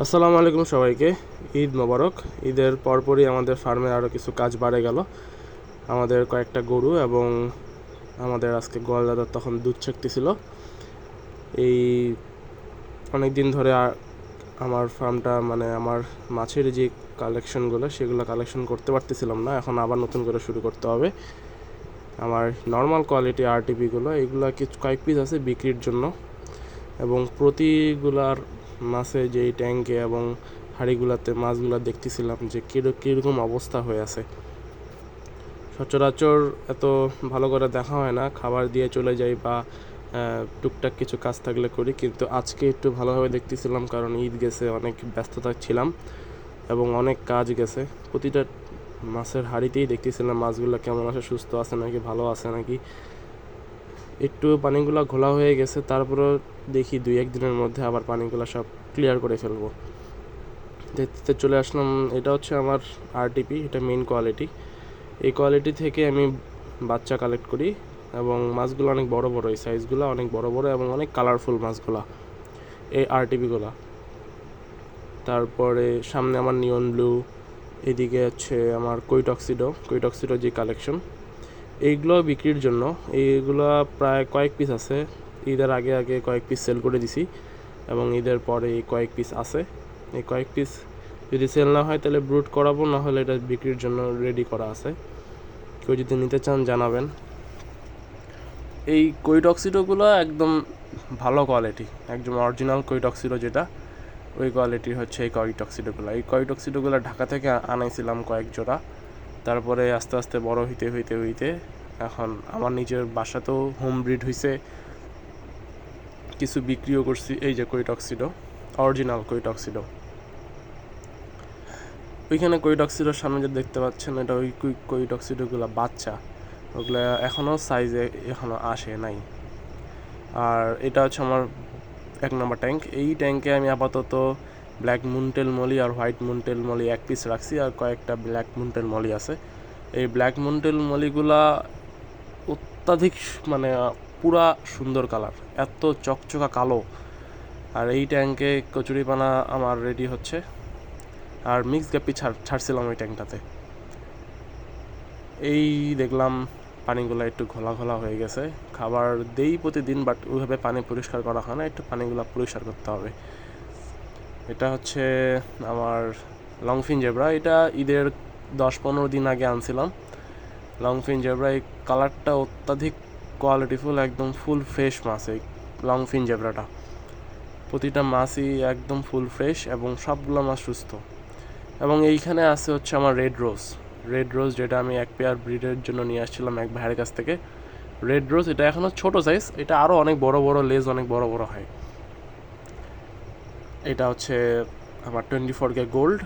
আসসালামু আলাইকুম সবাইকে। ঈদ মোবারক। ঈদের পরপরই আমাদের ফার্মে আরও কিছু কাজ বাড়ে গেল। আমাদের কয়েকটা গরু এবং আমাদের আজকে গোয়ালদাদার তখন দুধ ছেঁকতেছিল। এই অনেক দিন ধরে আমার ফার্মটা মানে আমার মাছের যে কালেকশনগুলো সেগুলো কালেকশন করতে পারতেছিলাম না, এখন আবার নতুন করে শুরু করতে হবে। আমার নর্মাল কোয়ালিটি আরটিপিগুলো এগুলো কিছু কয়েক পিস আছে বিক্রির জন্য, এবং প্রতিগুলার মাছে যেই ট্যাঙ্কে এবং হাঁড়িগুলাতে মাছগুলো দেখতেছিলাম যে কীরকম অবস্থা হয়ে আছে। সচরাচর এত ভালো করে দেখা হয় না, খাবার দিয়ে চলে যাই বা টুকটাক কিছু কাজ থাকলে করি, কিন্তু আজকে একটু ভালোভাবে দেখতেছিলাম কারণ ঈদ গেছে, অনেক ব্যস্ততা ছিলাম এবং অনেক কাজ গেছে। প্রতিটা মাছের হাঁড়িতেই দেখতেছিলাম মাছগুলো কেমন আছে, সুস্থ আছে নাকি, ভালো আছে নাকি। একটু পানিগুলো ঘোলা হয়ে গেছে, তারপরেও দেখি 2-1 দিনের মধ্যে আবার পানিগুলো সব ক্লিয়ার করে ফেলবো। দেখতে চলে আসলাম। এটা হচ্ছে আমার আরটিপি, এটা মেইন কোয়ালিটি। এই কোয়ালিটি থেকে আমি বাচ্চা কালেক্ট করি এবং মাছগুলো অনেক বড় বড়, এই সাইজগুলো অনেক বড় বড় এবং অনেক কালারফুল মাছগুলো, এই আরটিপিগুলো। তারপরে সামনে আমার নিয়ন ব্লু, এদিকে হচ্ছে আমার কৈটক্সিডো যে কালেকশন, এইগুলো বিক্রির জন্য। এইগুলো প্রায় কয়েক পিস আছে, ঈদের আগে আগে কয়েক পিস সেল করে দিছি এবং ঈদের পরে এই কয়েক পিস আছে। এই কয়েক পিস যদি সেল না হয় তাহলে ব্রুড করাবো, না হলে এটা বিক্রির জন্য রেডি করা আছে। কেউ যদি নিতে চান জানাবেন। এই কৈটক্সিডোগুলো একদম ভালো কোয়ালিটি, একদম অরিজিনাল কৈটক্সিডো যেটা, ওই কোয়ালিটির হচ্ছে এই কৈটক্সিডোগুলো। এই কৈটক্সিডোগুলো ঢাকা থেকে আনাইছিলাম কয়েক জোড়া, তারপরে আস্তে আস্তে বড় হইতে হইতে হইতে এখন আমার নিজের বাসাতেও হোম ব্রিড হয়েছে, কিছু বিক্রিও করছি। এই যে কৈটক্সিডো, অরিজিনাল কৈটক্সিডো। ওইখানে কৈটক্সিডোর সামনে যে দেখতে পাচ্ছেন, এটা ওই কৈটক্সিডোগুলো বাচ্চা, ওগুলো এখনও সাইজে এখনও আসে নাই। আর এটা হচ্ছে আমার 1 নম্বর ট্যাঙ্ক। এই ট্যাঙ্কে আমি আপাতত ব্ল্যাক মুনটেল মলি আর হোয়াইট মুনটেল মলি 1 পিস রাখছি, আর কয়েকটা ব্ল্যাক মুনটেল মলি আছে। এই ব্ল্যাক মুনটেল মলিগুলা অত্যাধিক মানে পুরা সুন্দর কালার, এত চকচকা কালো। আর এই ট্যাঙ্কে কচুরিপানা আমার রেডি হচ্ছে, আর মিক্স গ্যাপি ছাড়ছিলাম ওই ট্যাঙ্কটাতে। এই দেখলাম পানিগুলো একটু ঘোলা ঘোলা হয়ে গেছে। খাবার দেই প্রতিদিন, বাট ওইভাবে পানি পরিষ্কার করা হয় না, একটু পানিগুলো পরিষ্কার করতে হবে। এটা হচ্ছে আমার লংফিন জেব্রা, এটা ঈদের 10-15 দিন আগে আনছিলাম। লংফিন জেব্রা, এই কালারটা অত্যাধিক কোয়ালিটিফুল, একদম ফুল ফ্রেশ মাছ এই লংফিন জেব্রাটা। প্রতিটা মাছই একদম ফুল ফ্রেশ এবং সবগুলো মাছ সুস্থ। এবং এইখানে আছে হচ্ছে আমার রেড রোজ, যেটা আমি 1 পেয়ার ব্রিডের জন্য নিয়ে আসছিলাম এক ভাইয়ের কাছ থেকে। রেড রোজ এটা এখনও ছোট সাইজ, এটা আরও অনেক বড় বড়, লেজ অনেক বড় বড় হয়। এটা হচ্ছে আমার 24K গোল্ড।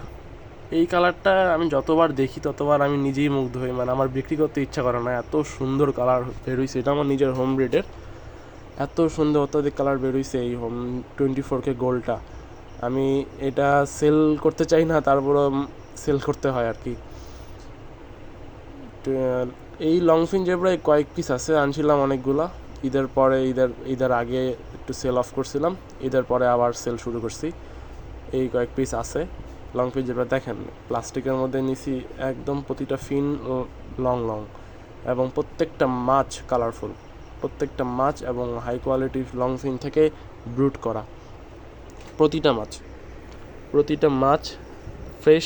এই কালারটা আমি যতবার দেখি ততবার আমি নিজেই মুগ্ধ হই, মানে আমার বিক্রি করতে ইচ্ছা করে না, এত সুন্দর কালার বেরোইছে। এটা আমার নিজের হোম ব্রিডের, এত সুন্দর অত্যাধিক কালার বেরোইছে এই 24K গোল্ডটা। আমি এটা সেল করতে চাই না, তারপরও সেল করতে হয় আর কি। এই লংফিন জেব্রায় কয়েক পিস আছে, আনছিলাম অনেকগুলা। ঈদের পরে ঈদের আগে একটু সেল অফ করছিলাম, ঈদের পরে আবার সেল শুরু করছি। এই কয়েক পিস আছে লংফিন জেব্রা। দেখেন প্লাস্টিকের মধ্যে নিছি, একদম প্রতিটা ফিন লং এবং প্রত্যেকটা মাছ কালারফুল, প্রত্যেকটা মাছ এবং হাই কোয়ালিটির লংফিন থেকে ব্রুড করা। প্রতিটা মাছ ফ্রেশ,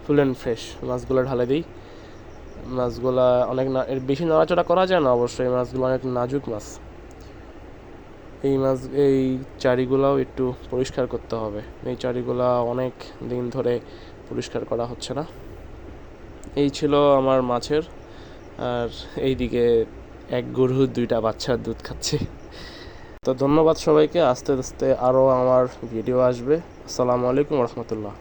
ফুল অ্যান্ড ফ্রেশ। মাছগুলো ঢালে দিই। মাছগুলা অনেক এর বেশি নাড়াচাড়া করা যায় না অবশ্যই, মাছগুলো অনেক নাজুক মাছ। এই চারিগুলাও একটু পরিষ্কার করতে হবে, এই চারিগুলা অনেক দিন ধরে পরিষ্কার করা হচ্ছে না। এই ছিল আমার মাছের। আর এইদিকে এক গরু 2টা বাচ্চার দুধ খাচ্ছে। তো ধন্যবাদ সবাইকে। আস্তে আস্তে আরও আমার ভিডিও আসবে। আসসালামু আলাইকুম রহমতুল্লাহ।